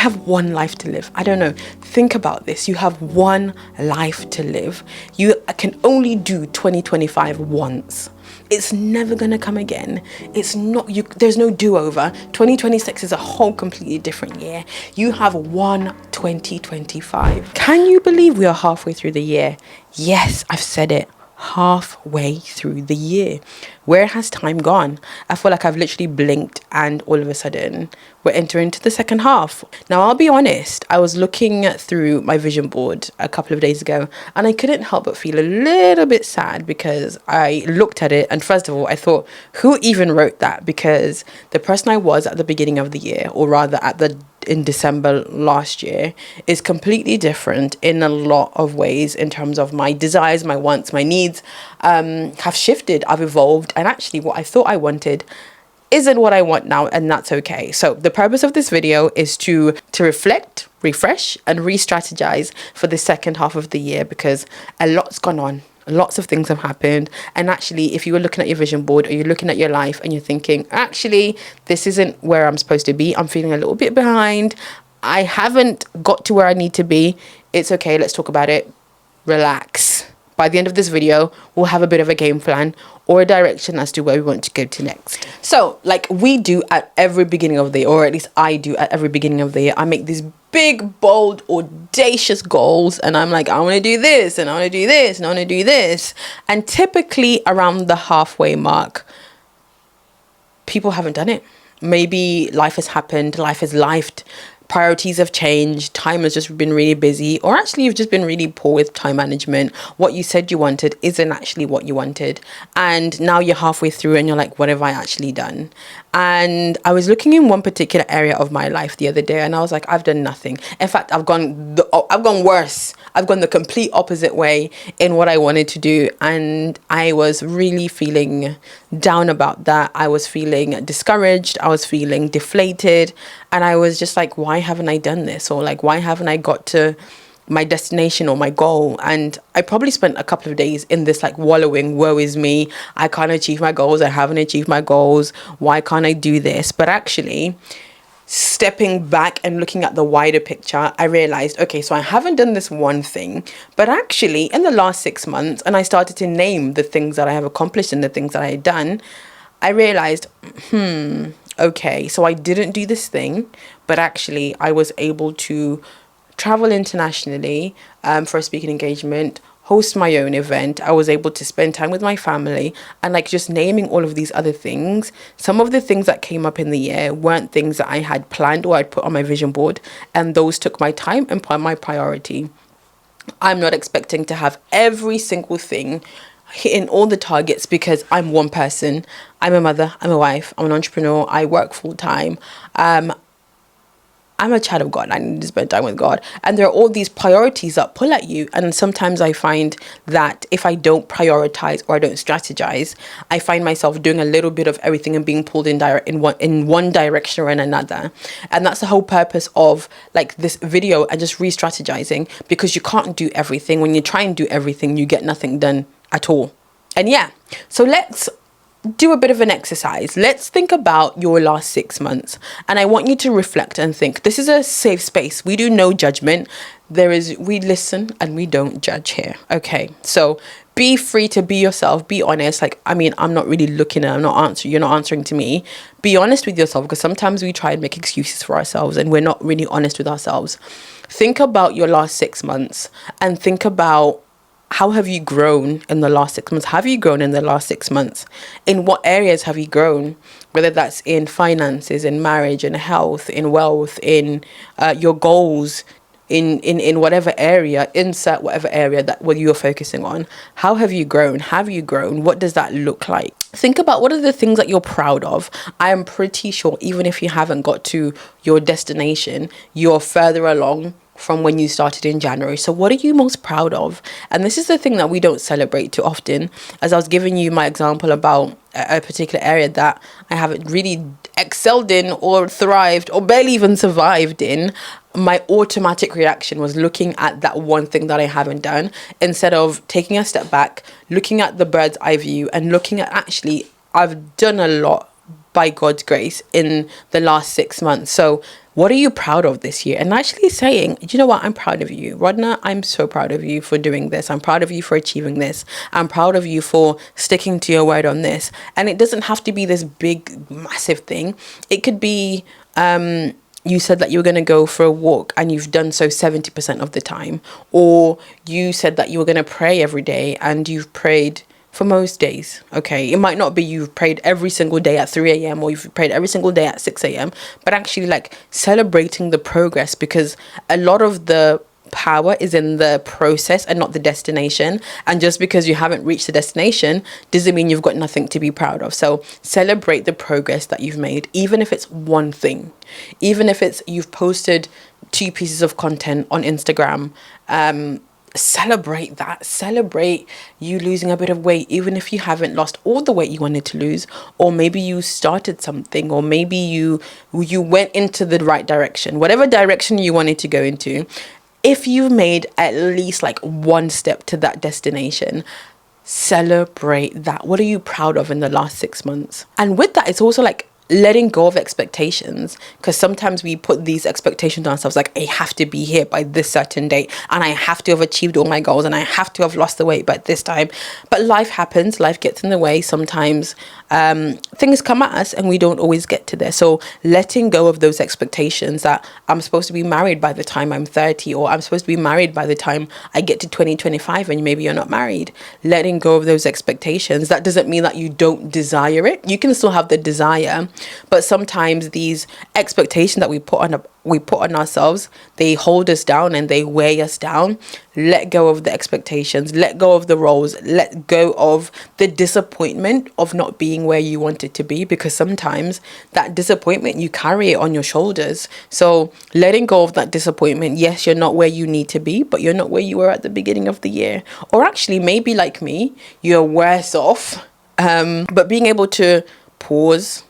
have one life to live. I don't know. Think about this. You have one life to live. You can only do 2025 once. It's never gonna come again. It's not you. There's no do-over. 2026 is a whole completely different year. You have one 2025. Can you believe we are halfway through the year? Yes, I've said it. Halfway through the year. Where has time gone? I feel like I've literally blinked and all of a sudden we're entering into the second half. Now, I'll be honest, I was looking through my vision board a couple of days ago and I couldn't help but feel a little bit sad because I looked at it and first of all, I thought, who even wrote that? Because the person I was at the beginning of the year, or rather in December last year, is completely different in a lot of ways in terms of my desires, my wants, my needs have shifted. I've evolved, and actually what I thought I wanted isn't what I want now, and that's okay. So the purpose of this video is to reflect, refresh, and re-strategize for the second half of the year, because a lot's gone on. Lots of things have happened. And actually, if you were looking at your vision board or you're looking at your life and you're thinking, actually, this isn't where I'm supposed to be. I'm feeling a little bit behind. I haven't got to where I need to be. It's okay. Let's talk about it. Relax. By the end of this video, we'll have a bit of a game plan or a direction as to where we want to go to next. So like we do at every beginning of the year, or at least I do at every beginning of the year, I make these big, bold, audacious goals. And I'm like, I want to do this and I want to do this and I want to do this. And typically around the halfway mark, people haven't done it. Maybe life has happened, life has lifed. Priorities have changed, time has just been really busy, or actually you've just been really poor with time management. What you said you wanted isn't actually what you wanted. And now you're halfway through and you're like, what have I actually done? And I was looking in one particular area of my life the other day and I was like, I've done nothing. In fact, I've gone worse. I've gone the complete opposite way in what I wanted to do. And I was really feeling down about that. I was feeling discouraged. I was feeling deflated. And I was just like, why haven't I done this? Or like, why haven't I got to my destination or my goal? And I probably spent a couple of days in this like wallowing, woe is me, I can't achieve my goals, I haven't achieved my goals, why can't I do this? But actually stepping back and looking at the wider picture, I realized, okay, so I haven't done this one thing, but actually in the last 6 months, and I started to name the things that I have accomplished and the things that I had done, I realized, okay, so I didn't do this thing, but actually I was able to travel internationally for a speaking engagement, host my own event. I was able to spend time with my family, and like just naming all of these other things. Some of the things that came up in the year weren't things that I had planned or I'd put on my vision board, and those took my time and my priority. I'm not expecting to have every single thing hitting all the targets because I'm one person. I'm a mother, I'm a wife, I'm an entrepreneur, I work full time. I'm a child of God. I need to spend time with God. And there are all these priorities that pull at you. And sometimes I find that if I don't prioritize or I don't strategize, I find myself doing a little bit of everything and being pulled in one direction or in another. And that's the whole purpose of like this video and just re-strategizing, because you can't do everything. When you try and do everything, you get nothing done at all. And yeah, so let's do a bit of an exercise. Let's think about your last 6 months, and I want you to reflect and think. This is a safe space. We do no judgment. We listen and we don't judge here. Okay, so be free to be yourself, be honest. Like, I mean, I'm not really looking and you're not answering to me. Be honest with yourself, because sometimes we try and make excuses for ourselves and we're not really honest with ourselves. Think about your last 6 months and think about, how have you grown in the last 6 months? Have you grown in the last 6 months? In what areas have you grown? Whether that's in finances, in marriage, in health, in wealth, in your goals, in whatever area, insert whatever area that what you're focusing on. How have you grown? Have you grown? What does that look like? Think about what are the things that you're proud of. I am pretty sure even if you haven't got to your destination, you're further along from when you started in January. So what are you most proud of? And this is the thing that we don't celebrate too often. As I was giving you my example about a particular area that I haven't really excelled in or thrived or barely even survived in, my automatic reaction was looking at that one thing that I haven't done, instead of taking a step back, looking at the bird's eye view and looking at, actually, I've done a lot by God's grace in the last 6 months. So What are you proud of this year? And actually saying, you know what, I'm proud of you. Rodna, I'm so proud of you for doing this. I'm proud of you for achieving this. I'm proud of you for sticking to your word on this. And it doesn't have to be this big, massive thing. It could be, you said that you were going to go for a walk and you've done so 70% of the time. Or you said that you were going to pray every day and you've prayed for most days. Okay, it might not be you've prayed every single day at 3 a.m. or you've prayed every single day at 6 a.m. but actually like celebrating the progress, because a lot of the power is in the process and not the destination. And just because you haven't reached the destination doesn't mean you've got nothing to be proud of. So celebrate the progress that you've made, even if it's one thing, even if it's you've posted 2 pieces of content on Instagram. Celebrate that. Celebrate you losing a bit of weight, even if you haven't lost all the weight you wanted to lose, or maybe you started something, or maybe you went into the right direction, whatever direction you wanted to go into. If you've made at least like one step to that destination, celebrate that. What are you proud of in the last 6 months? And with that, it's also like letting go of expectations, because sometimes we put these expectations on ourselves, like I have to be here by this certain date, and I have to have achieved all my goals, and I have to have lost the weight by this time. But life happens, life gets in the way. Sometimes things come at us and we don't always get to there. So letting go of those expectations that I'm supposed to be married by the time I'm 30, or I'm supposed to be married by the time I get to 2025, and maybe you're not married. Letting go of those expectations, that doesn't mean that you don't desire it. You can still have the desire, but sometimes these expectations that we put on ourselves, they hold us down and they weigh us down. Let go of the expectations, let go of the roles, let go of the disappointment of not being where you wanted to be, because sometimes that disappointment, you carry it on your shoulders. So letting go of that disappointment. Yes, you're not where you need to be, but you're not where you were at the beginning of the year. Or actually, maybe like me, you're worse off. But being able to pause,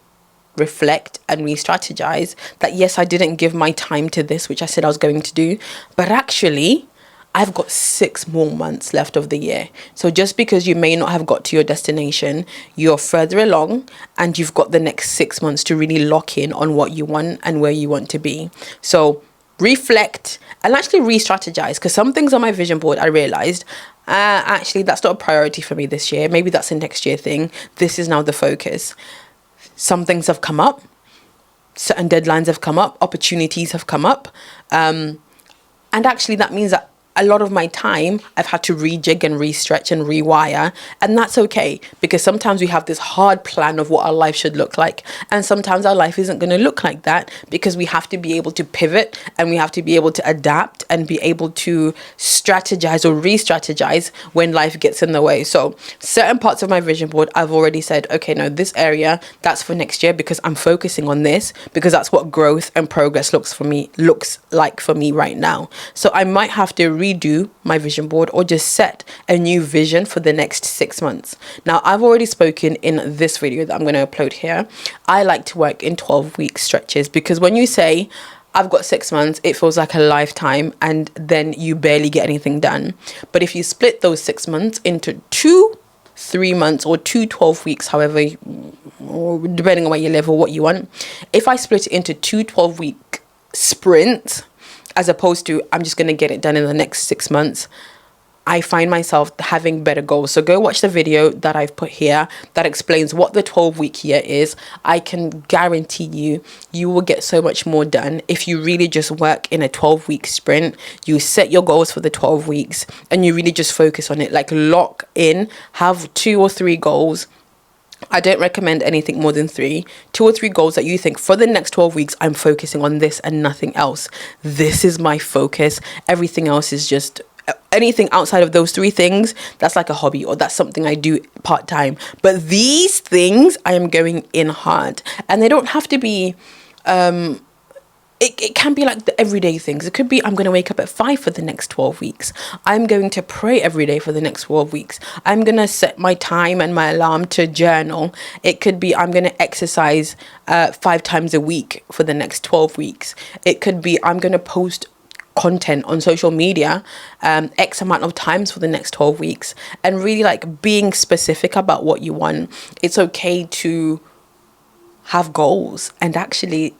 reflect and re-strategize that, yes, I didn't give my time to this, which I said I was going to do, but actually I've got 6 more months left of the year. So just because you may not have got to your destination, you're further along and you've got the next 6 months to really lock in on what you want and where you want to be. So reflect and actually re-strategize, because some things on my vision board I realized actually that's not a priority for me this year. Maybe that's a next year thing. This is now the focus. Some things have come up, certain deadlines have come up, opportunities have come up. And actually that means that a lot of my time I've had to rejig and re-stretch and rewire, and that's okay, because sometimes we have this hard plan of what our life should look like, and sometimes our life isn't going to look like that, because we have to be able to pivot and we have to be able to adapt and be able to strategize or re-strategize when life gets in the way. So certain parts of my vision board I've already said, okay, no, this area, that's for next year, because I'm focusing on this, because that's what growth and progress looks like for me right now. So I might have to redo my vision board or just set a new vision for the next 6 months. Now, I've already spoken in this video that I'm going to upload here. I like to work in 12-week stretches, because when you say I've got 6 months, it feels like a lifetime, and then you barely get anything done. But if you split those 6 months into 2 3 months or 2 12 weeks, however, or depending on where you live or what you want, if I split it into 2 12-week sprints, as opposed to I'm just going to get it done in the next 6 months, I find myself having better goals. So go watch the video that I've put here that explains what the 12-week year is. I can guarantee you will get so much more done if you really just work in a 12-week sprint. You set your goals for the 12 weeks and you really just focus on it. Like, lock in, have 2 or 3 goals. I don't recommend anything more than 3. 2 or 3 goals that you think for the next 12 weeks, I'm focusing on this and nothing else. This is my focus. Everything else is just anything outside of those 3 things. That's like a hobby, or that's something I do part-time. But these things I am going in hard, and they don't have to be, it can be like the everyday things. It could be I'm going to wake up at 5 for the next 12 weeks. I'm going to pray every day for the next 12 weeks. I'm going to set my time and my alarm to journal. It could be I'm going to exercise 5 times a week for the next 12 weeks. It could be I'm going to post content on social media X amount of times for the next 12 weeks. And really like being specific about what you want. It's okay to have goals and actually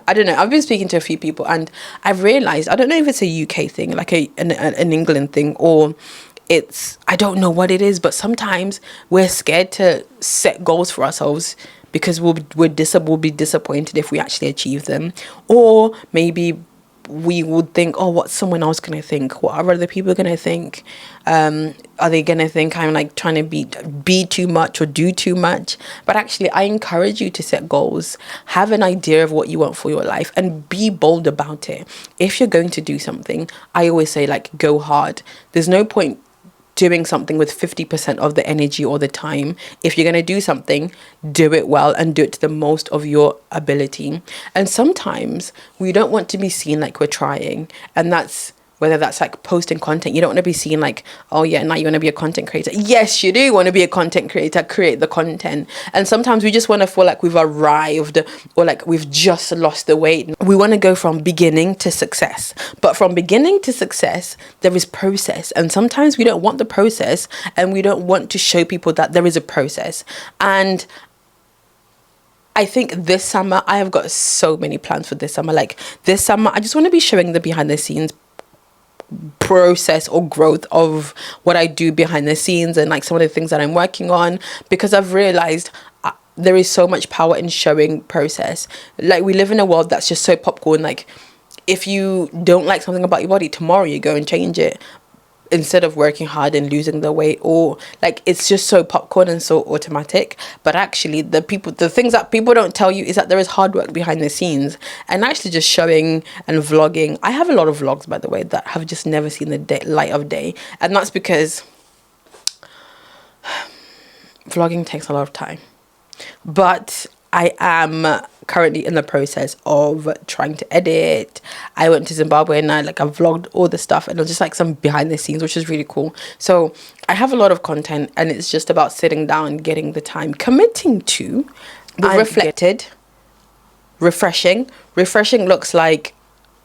I don't know, I've been speaking to a few people and I've realized, I don't know if it's a UK thing, like an England thing, or it's, I don't know what it is, but sometimes we're scared to set goals for ourselves because we'll be disappointed if we actually achieve them. Or maybe we would think, oh, what's someone else going to think? What are other people going to think? Are they going to think I'm like trying to be too much or do too much? But actually, I encourage you to set goals, have an idea of what you want for your life, and be bold about it. If you're going to do something, I always say, like, go hard. There's no point doing something with 50% of the energy or the time. If you're going to do something, do it well and do it to the most of your ability. And sometimes we don't want to be seen like we're trying, and that's whether that's like posting content. You don't want to be seen like, oh yeah, now you want to be a content creator. Yes, you do want to be a content creator, create the content. And sometimes we just want to feel like we've arrived or like we've just lost the weight. We want to go from beginning to success. But from beginning to success, there is process. And sometimes we don't want the process, and we don't want to show people that there is a process. And I think this summer, I have got so many plans for this summer. Like this summer, I just want to be showing the behind the scenes process or growth of what I do behind the scenes and like some of the things that I'm working on, because I've realized there is so much power in showing process. Like, we live in a world that's just so popcorn. Like, if you don't like something about your body, tomorrow you go and change it, instead of working hard and losing the weight. Or like, it's just so popcorn and so automatic. But actually, the things that people don't tell you is that there is hard work behind the scenes. And actually just showing and vlogging, I have a lot of vlogs, by the way, that have just never seen the light of day, and that's because vlogging takes a lot of time. But I am currently in the process of trying to edit. I went to Zimbabwe and I vlogged all the stuff, and it was just like some behind the scenes, which is really cool. So I have a lot of content, and it's just about sitting down, getting the time, committing to, reflected, refreshing. Refreshing looks like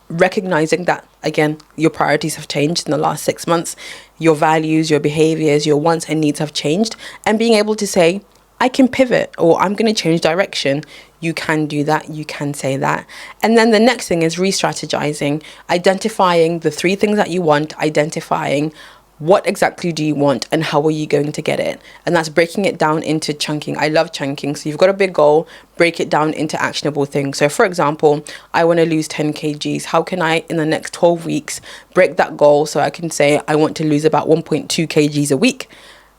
recognizing that, again, your priorities have changed in the last 6 months. Your values, your behaviors, your wants and needs have changed, and being able to say, I can pivot, or I'm going to change direction. You can do that. You can say that. And then the next thing is re-strategizing, identifying the 3 things that you want, identifying what exactly do you want and how are you going to get it. And that's breaking it down into chunking. I love chunking. So you've got a big goal, break it down into actionable things. So for example, I want to lose 10 kgs. How can I, in the next 12 weeks, break that goal so I can say I want to lose about 1.2 kgs a week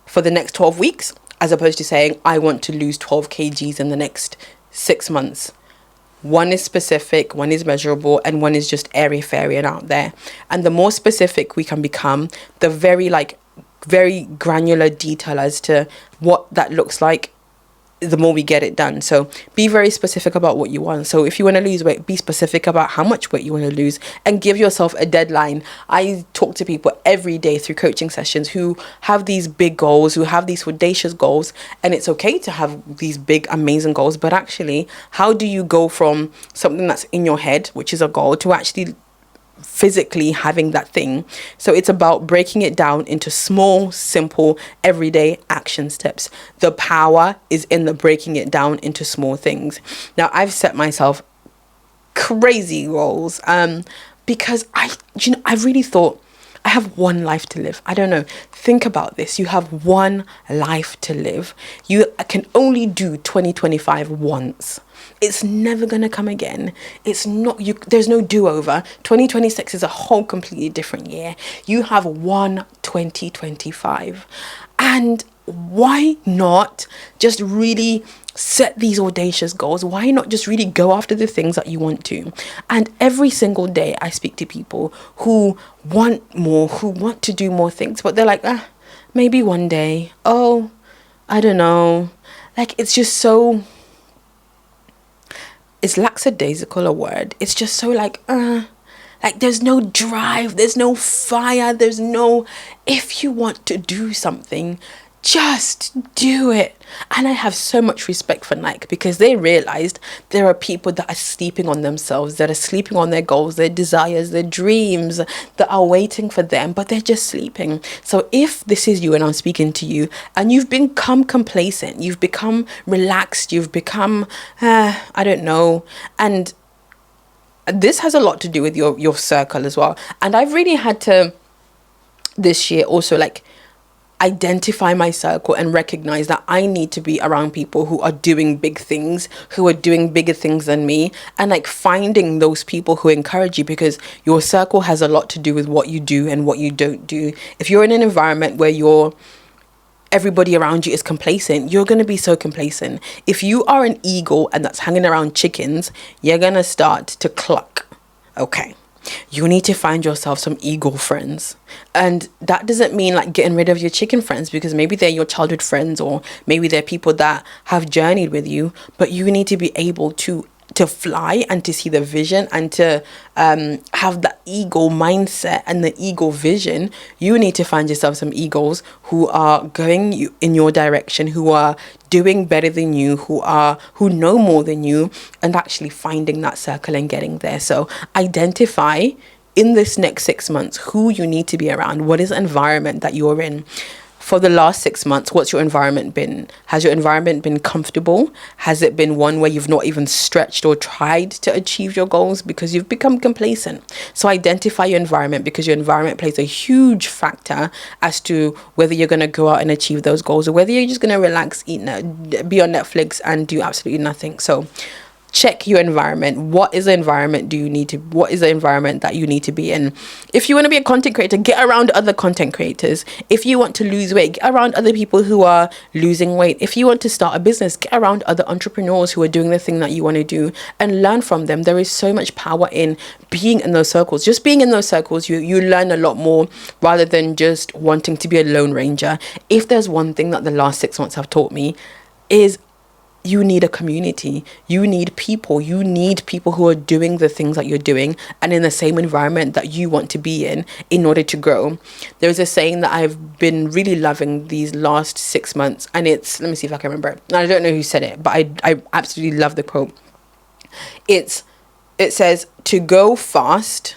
for the next 12 weeks? As opposed to saying, I want to lose 12 kgs in the next 6 months. One is specific, one is measurable, and one is just airy-fairy and out there. And the more specific we can become, the very granular detail as to what that looks like, the more we get it done. So be very specific about what you want. So if you want to lose weight, be specific about how much weight you want to lose and give yourself a deadline. I talk to people every day through coaching sessions who have these big goals, who have these audacious goals, and it's okay to have these big, amazing goals. But actually, how do you go from something that's in your head, which is a goal, to actually physically having that thing? So it's about breaking it down into small, simple, everyday action steps. The power is in the breaking it down into small things. Now, I've set myself crazy goals because I really thought, I have one life to live. I don't know. Think about this. You have one life to live. You can only do 2025 once. It's never going to come again. It's not you. There's no do-over. 2026 is a whole completely different year. You have one 2025. And why not just really set these audacious goals? Why not just really go after the things that you want to? And every single day I speak to people who want more, who want to do more things, but they're like, maybe one day. Oh, I don't know. Like, it's just so, it's lackadaisical a word. It's just so like there's no drive, there's no fire, there's no, if you want to do something, just do it. And I have so much respect for Nike, because they realized there are people that are sleeping on themselves, that are sleeping on their goals, their desires, their dreams, that are waiting for them, but they're just sleeping. So if this is you and I'm speaking to you and you've become complacent, you've become relaxed, you've become, I don't know, and this has a lot to do with your circle as well. And I've really had to this year also like identify my circle and recognize that I need to be around people who are doing big things, who are doing bigger things than me, and like finding those people who encourage you, because your circle has a lot to do with what you do and what you don't do. If you're in an environment where everybody around you is complacent, you're going to be so complacent. If you are an eagle and that's hanging around chickens, you're going to start to cluck. Okay. You need to find yourself some eagle friends. And that doesn't mean like getting rid of your chicken friends, because maybe they're your childhood friends, or maybe they're people that have journeyed with you, but you need to be able to fly and to see the vision and to have that eagle mindset and the eagle vision. You need to find yourself some eagles who are going in your direction, who are doing better than you, who know more than you, and actually finding that circle and getting there. So identify in this next 6 months who you need to be around. What is the environment that you're in? For the last 6 months, what's your environment been? Has your environment been comfortable? Has it been one where you've not even stretched or tried to achieve your goals because you've become complacent? So identify your environment, because your environment plays a huge factor as to whether you're going to go out and achieve those goals, or whether you're just going to relax, be on Netflix and do absolutely nothing. So check your environment. What is the environment what is the environment that you need to be in? If you want to be a content creator, get around other content creators. If you want to lose weight, get around other people who are losing weight. If you want to start a business, get around other entrepreneurs who are doing the thing that you want to do and learn from them. There is so much power in being in those circles. Just being in those circles, you learn a lot more rather than just wanting to be a lone ranger. If there's one thing that the last 6 months have taught me, is you need a community. You need people who are doing the things that you're doing and in the same environment that you want to be in order to grow. There's a saying that I've been really loving these last 6 months, and it's, let me see if I can remember it. I don't know who said it, but I absolutely love the quote. It says, to go fast,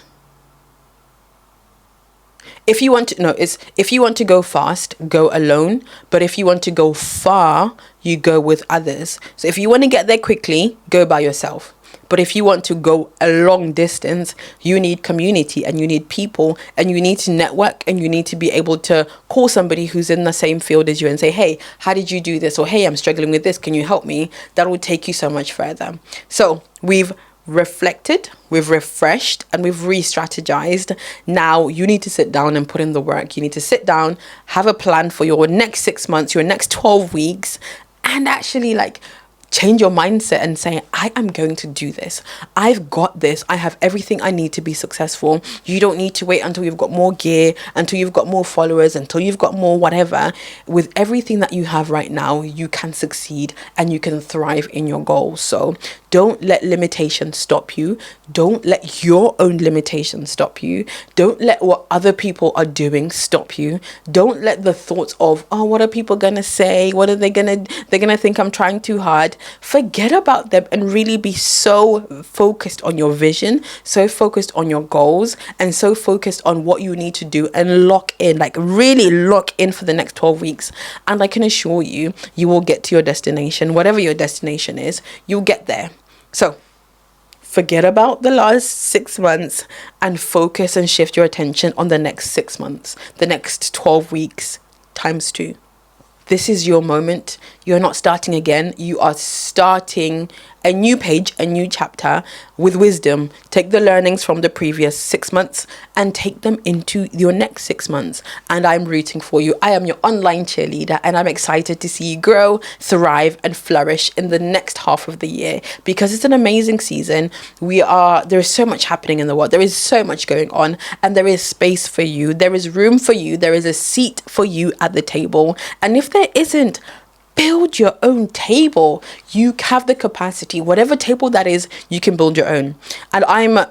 if you want to go fast, go alone. But if you want to go far, you go with others. So if you want to get there quickly, go by yourself. But if you want to go a long distance, you need community and you need people and you need to network, and you need to be able to call somebody who's in the same field as you and say, hey, how did you do this? Or hey, I'm struggling with this. Can you help me? That will take you so much further. So we've reflected, we've refreshed, and we've re-strategized. Now you need to sit down and put in the work. You need to sit down, have a plan for your next 6 months, your next 12 weeks, and actually like change your mindset and say, I am going to do this. I've got this. I have everything I need to be successful. You don't need to wait until you've got more gear, until you've got more followers, until you've got more whatever. With everything that you have right now, you can succeed and you can thrive in your goals. So don't let limitations stop you. Don't let your own limitations stop you. Don't let what other people are doing stop you. Don't let the thoughts of, oh, what are people going to say? What are they're going to think I'm trying too hard? Forget about them and really be so focused on your vision, so focused on your goals, and so focused on what you need to do, and lock in, like really lock in for the next 12 weeks. And I can assure you, you will get to your destination. Whatever your destination is, you'll get there. So forget about the last 6 months and focus and shift your attention on the next 6 months, the next 12 weeks times 2. This is your moment. You're not starting again. You are starting a new page, a new chapter with wisdom. Take the learnings from the previous 6 months and take them into your next 6 months. And I'm rooting for you. I am your online cheerleader, and I'm excited to see you grow, thrive, and flourish in the next half of the year, because it's an amazing season. There is so much happening in the world. There is so much going on, and there is space for you. There is room for you. There is a seat for you at the table. And if there isn't, build your own table. You have the capacity. Whatever table that is, you can build your own. And I'm an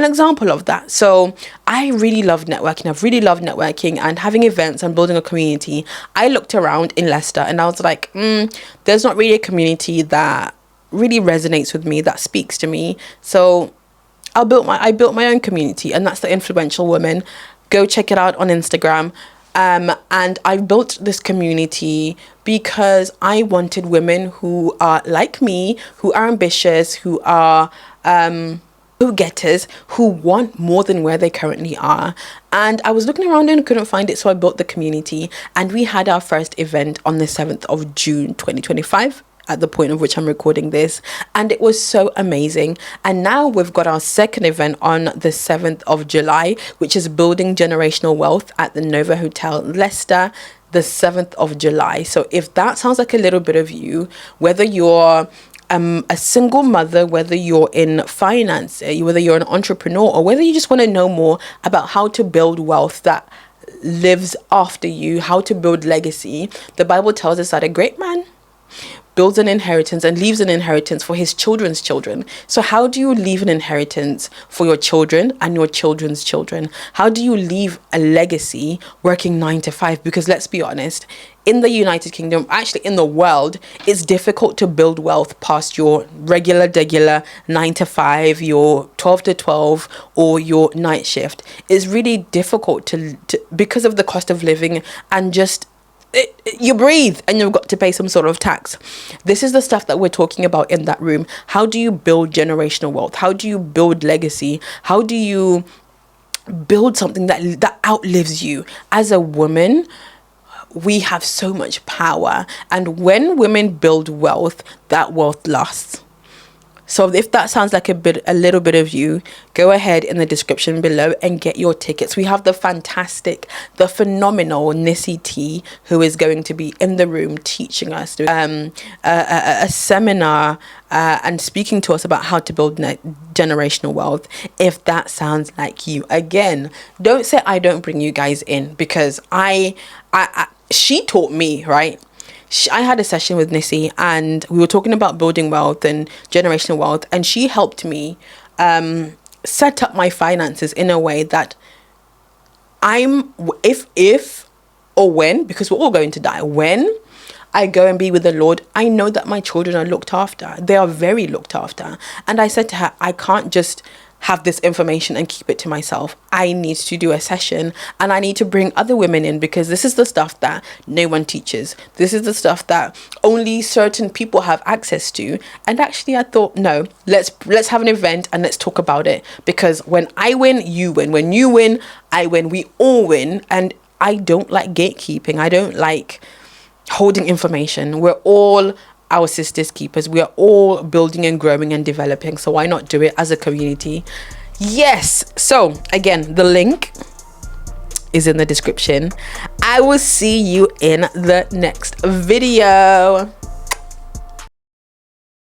example of that. So I really love networking. I've really loved networking and having events and building a community. I looked around in Leicester and I was like, there's not really a community that really resonates with me, that speaks to me. So I built my own community, and that's the Influential Woman. Go check it out on Instagram. And I built this community because I wanted women who are like me, who are ambitious, who are go-getters who want more than where they currently are. And I was looking around and couldn't find it, so I built the community, and we had our first event on the 7th of June 2025 at the point of which I'm recording this, and it was so amazing. And now we've got our second event on the 7th of July, which is building generational wealth at the Nova Hotel Leicester, the 7th of July. So if that sounds like a little bit of you, whether you're a single mother, whether you're in finance, whether you're an entrepreneur, or whether you just want to know more about how to build wealth that lives after you, how to build legacy, the Bible tells us that a great man builds an inheritance and leaves an inheritance for his children's children. So how do you leave an inheritance for your children and your children's children? How do you leave a legacy working 9 to 5? Because let's be honest, in the United Kingdom, actually in the world, it's difficult to build wealth past your regular 9 to 5, your 12 to 12, or your night shift. It's really difficult to because of the cost of living and just you breathe and you've got to pay some sort of tax. This is the stuff that we're talking about in that room. How do you build generational wealth? How do you build legacy? How do you build something that outlives you? As a woman, we have so much power, and when women build wealth, that wealth lasts. So if that sounds like a little bit of you, go ahead in the description below and get your tickets. We have the phenomenal Nissy T, who is going to be in the room teaching us a seminar and speaking to us about how to build generational wealth. If that sounds like you, again, don't say I don't bring you guys in, because she taught me, right? I had a session with Nissy and we were talking about building wealth and generational wealth, and she helped me set up my finances in a way that if or when, because we're all going to die, when I go and be with the Lord, I know that my children are looked after. They are very looked after. And I said to her, I can't just have this information and keep it to myself. I need to do a session, and I need to bring other women in, because this is the stuff that no one teaches. This is the stuff that only certain people have access to. And actually I thought, no, let's have an event and let's talk about it, because when I win, you win. When you win, I win. We all win. And I don't like gatekeeping. I don't like holding information. We're all our sisters keepers. We are all building and growing and developing, so why not do it as a community? Yes. So again, the link is in the description. I will see you in the next video.